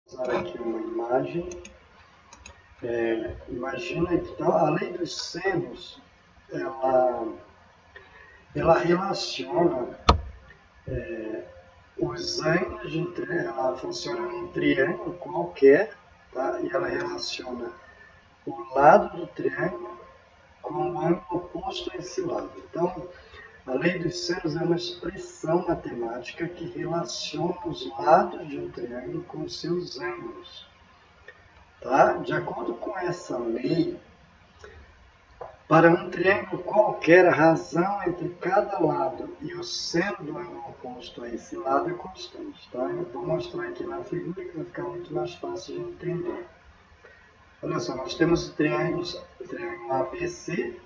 Usar aqui uma imagem. Imagina que a lei dos senos, ela relaciona os ângulos ela funciona num triângulo qualquer, tá? E ela relaciona o lado do triângulo com o ângulo oposto a esse lado. Então, a lei dos senos é uma expressão matemática que relaciona os lados de um triângulo com os seus ângulos. Tá? De acordo com essa lei, para um triângulo qualquer, a razão entre cada lado e o seno do ângulo oposto a esse lado é constante. Tá? Eu vou mostrar aqui na figura que vai ficar muito mais fácil de entender. Olha só, nós temos o triângulo ABC.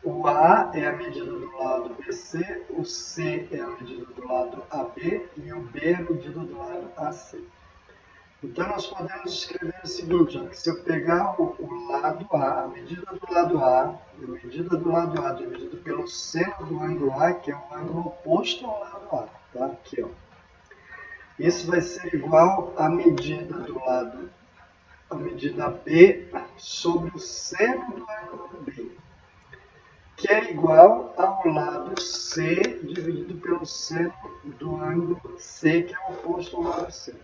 O A é a medida do lado BC, o C é a medida do lado AB e o B é a medida do lado AC. Então, nós podemos escrever o seguinte, ó, que se eu pegar o lado A, a medida do lado A dividido pelo seno do ângulo A, que é o ângulo oposto ao lado A, tá? Aqui, ó. Isso vai ser igual à medida do lado, a medida B sobre o seno do ângulo B, que é igual ao lado C dividido pelo seno do ângulo C, que é o oposto ao lado C.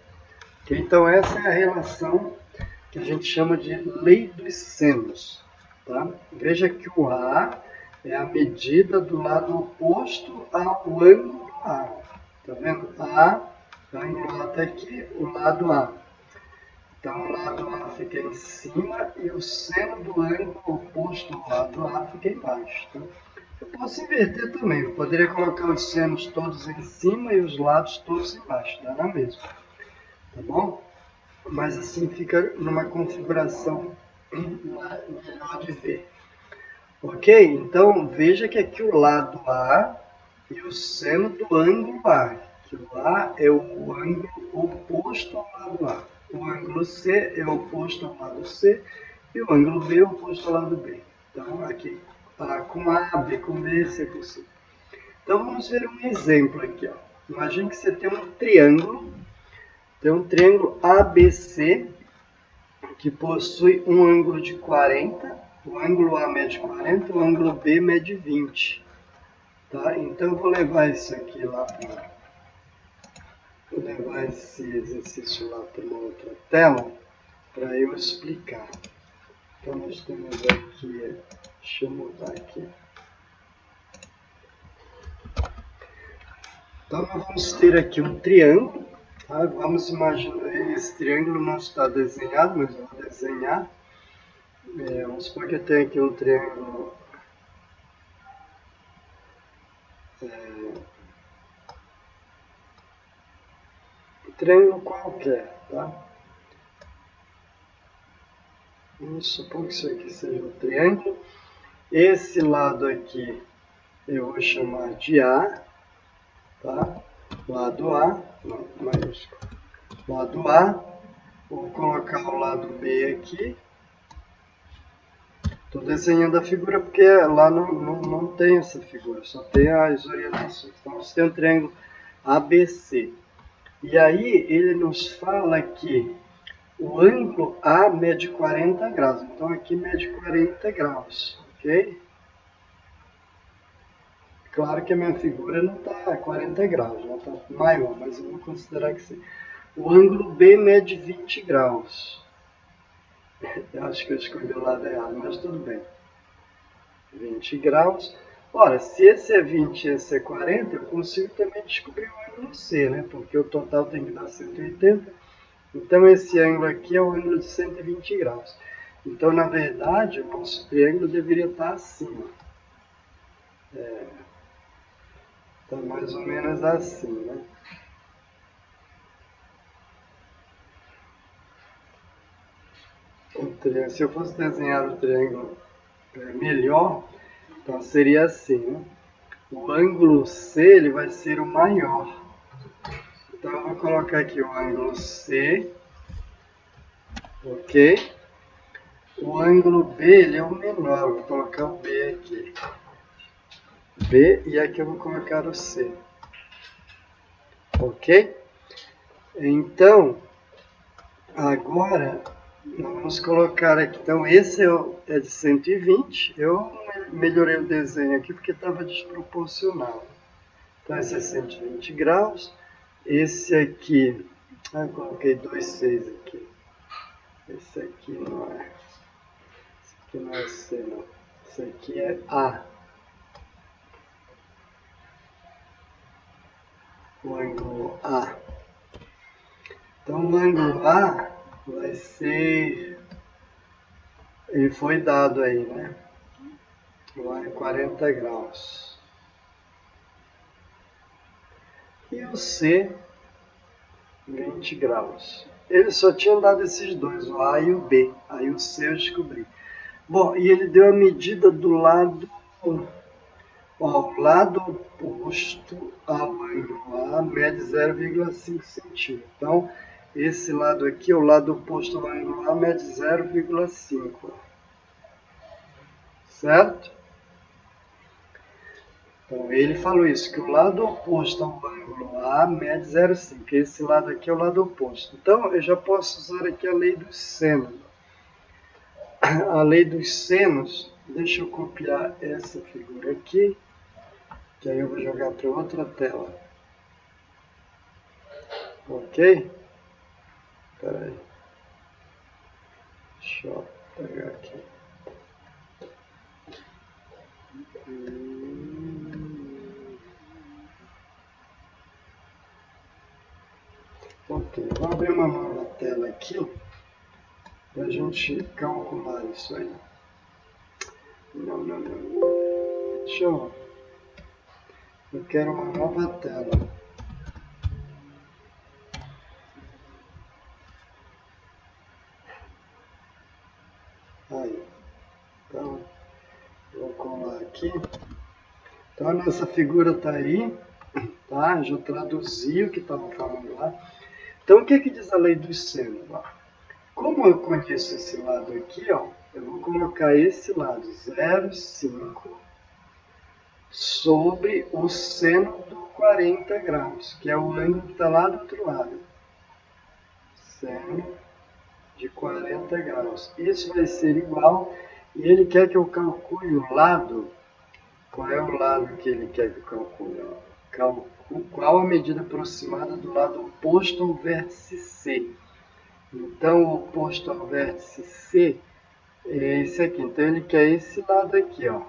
Então, essa é a relação que a gente chama de lei dos senos. Tá? Veja que o A é a medida do lado oposto ao ângulo A. Tá vendo? O ângulo A está aqui, o lado A. Então, o lado A fica em cima e o seno do ângulo oposto ao lado A fica embaixo. Tá? Eu posso inverter também. Eu poderia colocar os senos todos em cima e os lados todos embaixo. Dá na mesma. Tá bom? Mas assim fica numa configuração melhor de ver. Ok? Então veja que aqui o lado A e o seno do ângulo A. Que o A é o ângulo oposto ao lado A. O ângulo C é oposto ao lado C. E o ângulo B é oposto ao lado B. Então aqui A com A, B com B, C com C. Então vamos ver um exemplo aqui. Ó. Imagine que você tem um triângulo. Tem um triângulo ABC que possui um ângulo de 40, o ângulo A mede 40, o ângulo B mede 20. Tá? Então eu vou levar isso aqui lá vou levar esse exercício lá para uma outra tela para eu explicar. Então nós temos aqui, deixa eu mudar aqui. Então nós vamos ter aqui um triângulo. Tá? Vamos imaginar, esse triângulo não está desenhado, mas eu vou desenhar. Vamos supor que eu tenho aqui um triângulo qualquer, tá? Vamos supor que isso aqui seja um triângulo. Esse lado aqui eu vou chamar de A, tá? Lado A, não, maiúsculo. Lado A, vou colocar o lado B aqui. Estou desenhando a figura porque lá não tem essa figura, só tem as orientações. Então, você tem um triângulo ABC. E aí, ele nos fala que o ângulo A mede 40 graus. Então, aqui mede 40 graus, ok? Claro que a minha figura não está a 40 graus, ela está maior, mas eu vou considerar que sim. O ângulo B mede 20 graus. Eu acho que eu escolhi o lado errado, mas tudo bem. 20 graus. Ora, se esse é 20 e esse é 40, eu consigo também descobrir o ângulo C, né? Porque o total tem que dar 180. Então, esse ângulo aqui é o ângulo de 120 graus. Então, na verdade, o nosso triângulo deveria estar acima. Está mais ou menos assim, né? Se eu fosse desenhar o triângulo melhor, então seria assim, né? O ângulo C ele vai ser o maior. Então eu vou colocar aqui o ângulo C, ok? O ângulo B ele é o menor, eu vou colocar o B aqui. B e aqui eu vou colocar o C. Ok? Então, Agora, vamos colocar aqui. Então, esse é de 120. Eu melhorei o desenho aqui porque estava desproporcional. Então, esse é 120 graus. Esse aqui, eu coloquei 2,6 aqui. Esse aqui não é. Esse aqui não é C, não. Esse aqui é A. O ângulo A. Então, o ângulo A vai ser... Ele foi dado aí, né? Lá em 40 graus. E o C, 20 graus. Ele só tinha dado esses dois, o A e o B. Aí o C eu descobri. Bom, e ele deu a medida do lado... Ó, o lado oposto ao ângulo A mede 0,5 centímetros. Então, esse lado aqui, o lado oposto ao ângulo A, mede 0,5. Certo? Então, ele falou isso, que o lado oposto ao ângulo A mede 0,5. Esse lado aqui é o lado oposto. Então, eu já posso usar aqui a lei dos senos. A lei dos senos, deixa eu copiar essa figura aqui, que aí eu vou jogar para outra tela. Ok? Espera aí. Deixa eu pegar aqui. Ok, vou abrir uma nova tela aqui para a gente calcular isso aí. Não. Deixa eu... Eu quero uma nova tela. Aí. Então, vou colar aqui. Então, a nossa figura está aí. Tá? Já traduzi o que estava falando lá. Então, o que diz a lei dos senos? Como eu conheço esse lado aqui, ó, eu vou colocar esse lado 0,5 sobre o seno do 40 graus, que é o ângulo que está lá do outro lado. Seno de 40 graus. Isso vai ser igual, e ele quer que eu calcule o lado. Qual é o lado que ele quer que eu calcule? Qual a medida aproximada do lado oposto ao vértice C? Então, o oposto ao vértice C é esse aqui. Então, ele quer esse lado aqui, ó,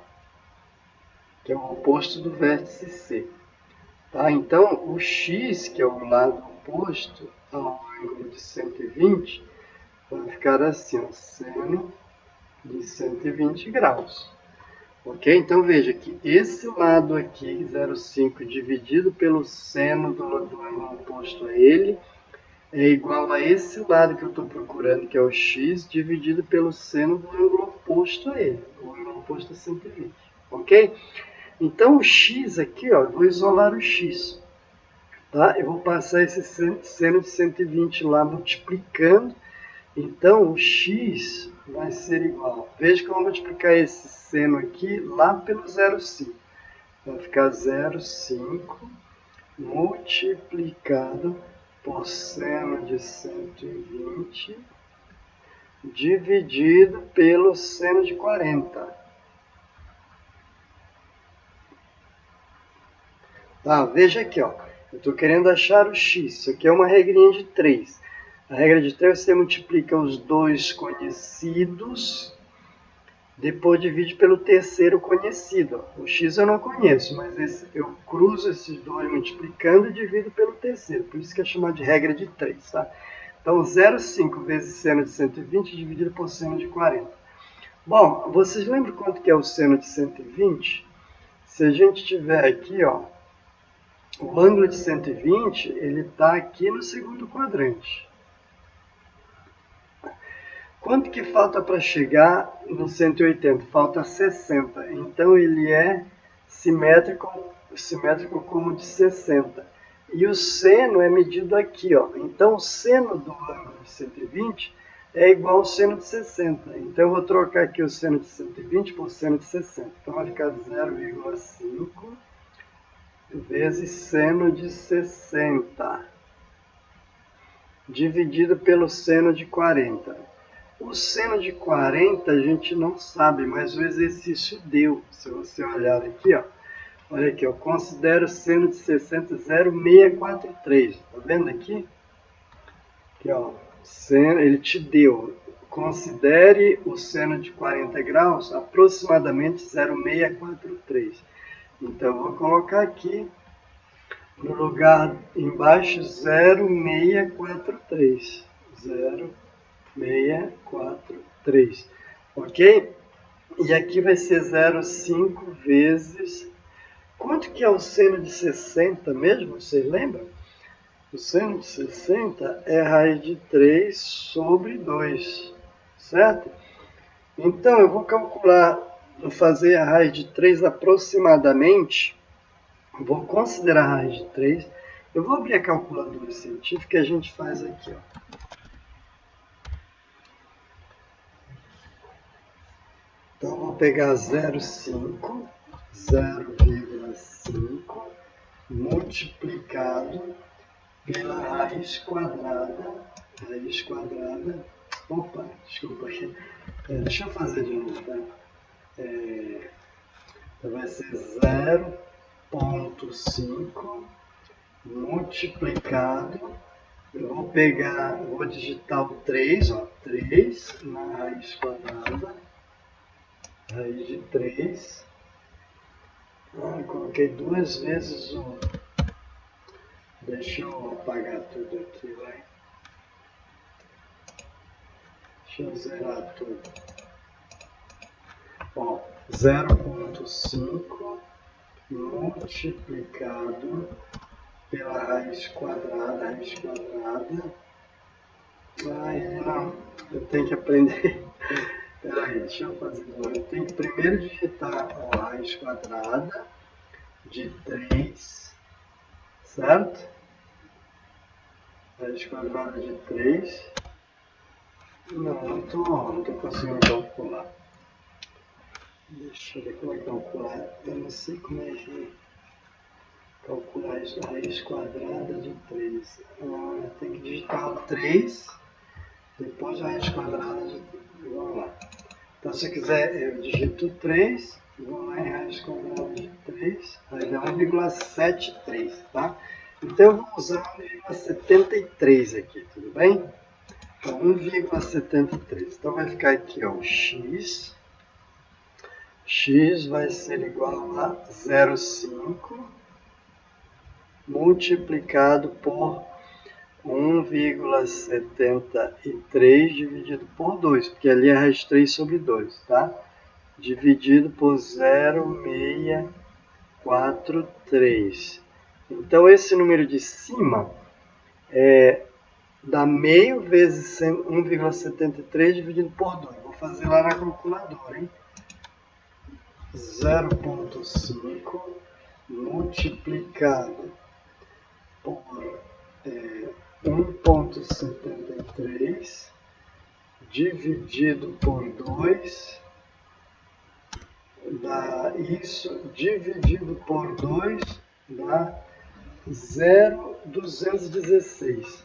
que é o oposto do vértice C. Tá? Então, o x, que é o lado oposto ao ângulo de 120, vai ficar assim, ó, seno de 120 graus. Ok? Então, veja que esse lado aqui, 0,5, dividido pelo seno do ângulo oposto a ele, é igual a esse lado que eu estou procurando, que é o x, dividido pelo seno do ângulo oposto a ele. O ângulo oposto a 120. Ok? Então, o x aqui, ó, eu vou isolar o x. Tá? Eu vou passar esse seno de 120 lá multiplicando. Então, o x vai ser igual. Veja que eu vou multiplicar esse seno aqui lá pelo 0,5. Vai ficar 0,5 multiplicado por seno de 120 dividido pelo seno de 40. Tá, veja aqui, ó. Eu estou querendo achar o x. Isso aqui é uma regrinha de 3. A regra de 3 você multiplica os dois conhecidos, depois divide pelo terceiro conhecido. O x eu não conheço, mas eu cruzo esses dois multiplicando e divido pelo terceiro. Por isso que é chamado de regra de 3. Tá? Então, 0,5 vezes seno de 120 dividido por seno de 40. Bom, vocês lembram quanto que é o seno de 120? Se a gente tiver aqui, ó, o ângulo de 120, ele está aqui no segundo quadrante. Quanto que falta para chegar no 180? Falta 60. Então, ele é simétrico como de 60. E o seno é medido aqui, ó. Então, o seno do ângulo de 120 é igual ao seno de 60. Então, eu vou trocar aqui o seno de 120 por seno de 60. Então, vai ficar 0,5 vezes seno de 60. dividido pelo seno de 40. O seno de 40 a gente não sabe, mas o exercício deu. Se você olhar aqui, ó, olha aqui, eu considero o seno de 60 0,643. Tá vendo aqui? Aqui, ó, seno, ele te deu. Considere o seno de 40 graus aproximadamente 0,643. Então, eu vou colocar aqui no lugar embaixo 0,643. 0,643. Ok? E aqui vai ser 0,5 vezes... Quanto que é o seno de 60 mesmo? Vocês lembram? O seno de 60 é raiz de 3 sobre 2, certo? Então, eu vou calcular, vou fazer a raiz de 3 aproximadamente, vou considerar a raiz de 3, eu vou abrir a calculadora científica e a gente faz aqui, ó. Então, eu vou pegar 0,5 multiplicado pela raiz quadrada, opa, desculpa aqui, deixa eu fazer de novo, tá? Então vai ser 0,5 multiplicado, eu vou pegar, vou digitar o 3, ó, 3 na raiz quadrada, raiz de 3, coloquei 2 vezes 1. Deixa eu apagar tudo aqui, vai. Deixa eu zerar tudo. Ó, 0,5 multiplicado pela raiz quadrada, Ai, não, eu tenho que aprender. Peraí, deixa eu fazer de novo. Eu tenho que primeiro digitar a raiz quadrada de 3, certo? Raiz quadrada de 3. Não estou conseguindo calcular. Deixa eu ver como é que calcular. Eu não sei como é que calcular a raiz quadrada de 3. Tem que digitar o 3, depois a raiz quadrada de 3. Vamos lá. Então, se eu quiser, eu digito 3, vou lá em raiz quadrada de 3, aí dá 1,73, tá? Então, eu vou usar 1,73 aqui, tudo bem? Então, 1,73. Então, vai ficar aqui, ó, x. X vai ser igual a 0,5 multiplicado por 1,73 dividido por 2, porque ali é raiz 3 sobre 2, tá? Dividido por 0,643. Então, esse número de cima dá meio vezes 1,73 dividido por 2. Vou fazer lá na calculadora, hein? 0,5 multiplicado por 1,73 dividido por 2 dá isso, dividido por 2 dá 0,216.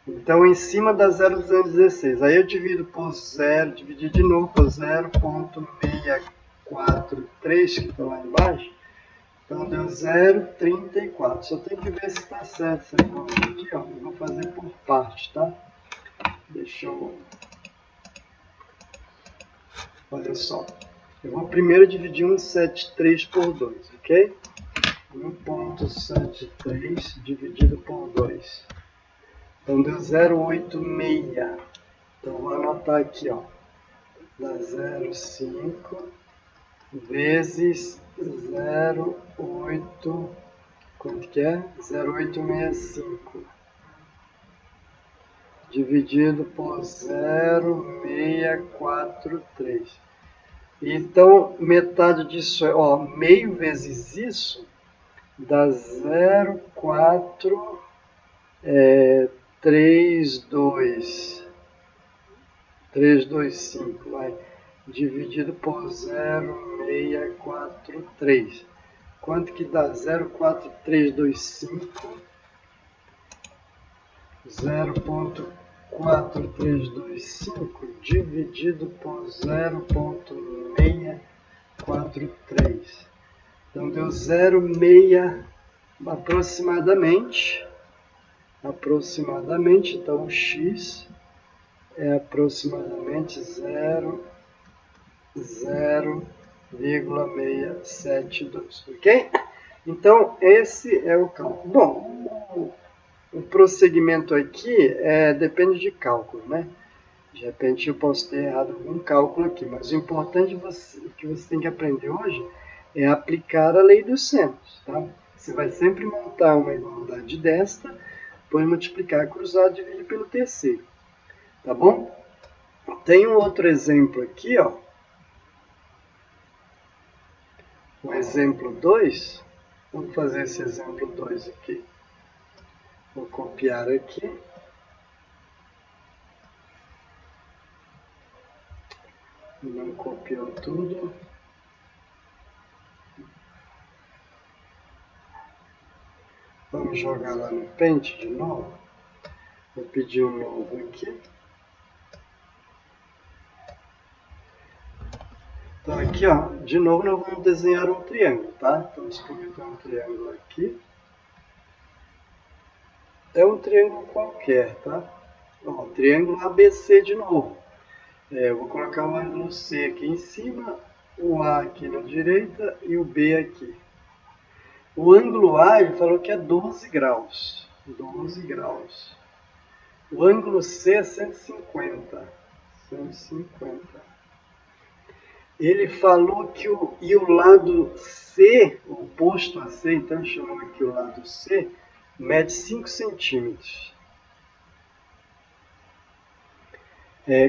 Então, em cima dá 0,216. Aí eu divido por 0, dividir de novo por 0,643, que está lá embaixo. Então, deu 0,34. Só tem que ver se está certo essa conta aqui, ó. Eu vou fazer por parte, tá? Deixa eu... Olha só. Eu vou primeiro dividir 1,73 por 2, ok? 1,73 dividido por 2. Então, deu 0,86. Então, vou anotar aqui, ó. Dá 0,5 vezes 0,8... Quanto que é? 0,865. Dividido por 0,643. Então, metade disso é, ó, meio vezes isso dá 0,432,325, vai, dividido por 0,643. Quanto que dá? 0,4325 0.4325 dividido por 0.643. Então deu 0,6 aproximadamente. Então o x é aproximadamente 0,672, ok? Então esse é o cálculo. Bom, o prosseguimento aqui depende de cálculo, né? De repente eu posso ter errado algum cálculo aqui, mas o importante que você tem que aprender hoje é aplicar a lei dos senos, tá? Você vai sempre montar uma igualdade desta, depois multiplicar cruzado e dividir pelo terceiro, tá bom? Tem um outro exemplo aqui, ó. O exemplo 2, vamos fazer esse exemplo 2 aqui. Vou copiar aqui. Não copiou tudo. Vamos jogar lá no Paint de novo. Vou pedir um novo aqui. Então aqui, ó, de novo nós vamos desenhar um triângulo, tá? Então escolher um triângulo aqui. É um triângulo qualquer, tá? Ó, triângulo ABC de novo. Eu vou colocar o ângulo C aqui em cima, o A aqui na direita e o B aqui. O ângulo A, ele falou que é 12 graus. 12 graus. O ângulo C é 150. 150. Ele falou que o lado C, oposto a C, então chamamos aqui o lado C, mede 5 centímetros.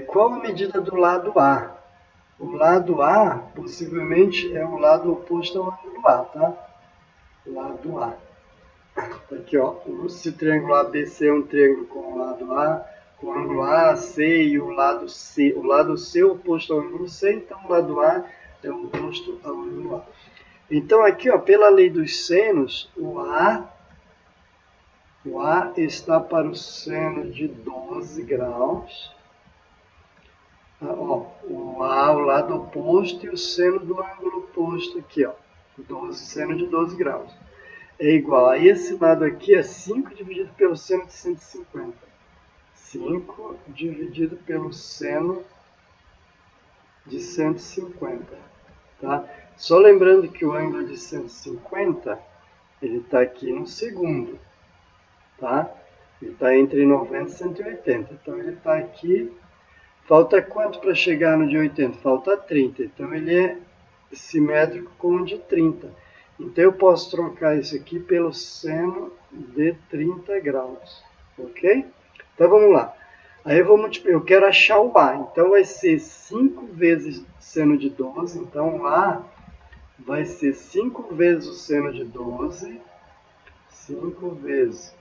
Qual a medida do lado A? O lado A, possivelmente, é o lado oposto ao ângulo A, tá? Lado A. Aqui, ó, se o triângulo ABC é um triângulo com o lado A, com o ângulo A, C e o lado C. O lado C é oposto ao ângulo C, então o lado A é oposto ao ângulo A. Então aqui, ó, pela lei dos senos, o A está para o seno de 12 graus. Ó, o A, o lado oposto, e o seno do ângulo oposto aqui, ó, 12, seno de 12 graus. É igual a esse lado aqui, é 5 dividido pelo seno de 150. 5 dividido pelo seno de 150, tá? Só lembrando que o ângulo de 150, ele está aqui no segundo, tá? Ele está entre 90 e 180, então ele está aqui. Falta quanto para chegar no de 80? Falta 30, então ele é simétrico com o de 30. Então eu posso trocar isso aqui pelo seno de 30 graus, ok? Então vamos lá. Aí eu quero achar o A, então vai ser 5 vezes seno de 12, então o A vai ser 5 vezes o seno de 12, 5 vezes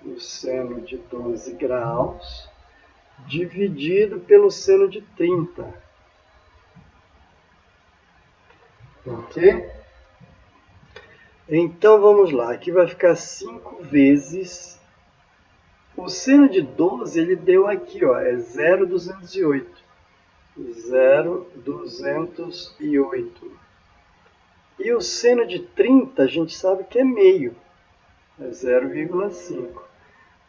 o seno de 12 graus, dividido pelo seno de 30. Ok? Então vamos lá, aqui vai ficar 5 vezes. O seno de 12, ele deu aqui, ó, é 0,208. 0,208. E o seno de 30, a gente sabe que é meio. É 0,5.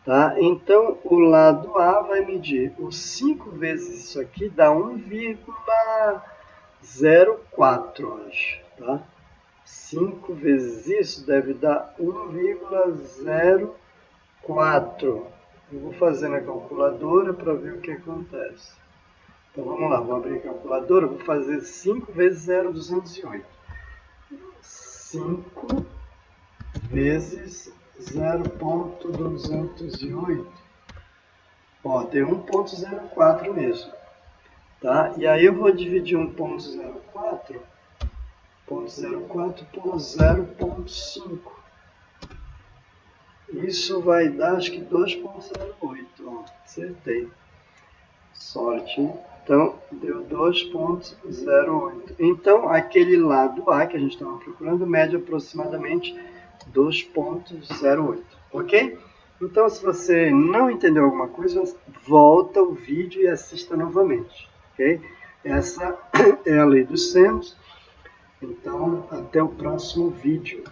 Tá? Então, o lado A vai medir os 5 vezes isso aqui, dá 1,04, acho. Tá? 5 vezes isso deve dar 1,04. Eu vou fazer na calculadora para ver o que acontece. Então, vamos lá, vou abrir a calculadora, vou fazer 5 vezes 0,208. 5 vezes 0,208. Ó, tem 1,04 mesmo. Tá? E aí eu vou dividir 1,04 por 0,5. Isso vai dar, acho que 2,08. Ó, acertei. Sorte, hein? Então, deu 2,08. Então, aquele lado A que a gente estava procurando mede aproximadamente 2,08. Ok? Então, se você não entendeu alguma coisa, volta o vídeo e assista novamente, ok? Essa é a lei dos senos. Então, até o próximo vídeo.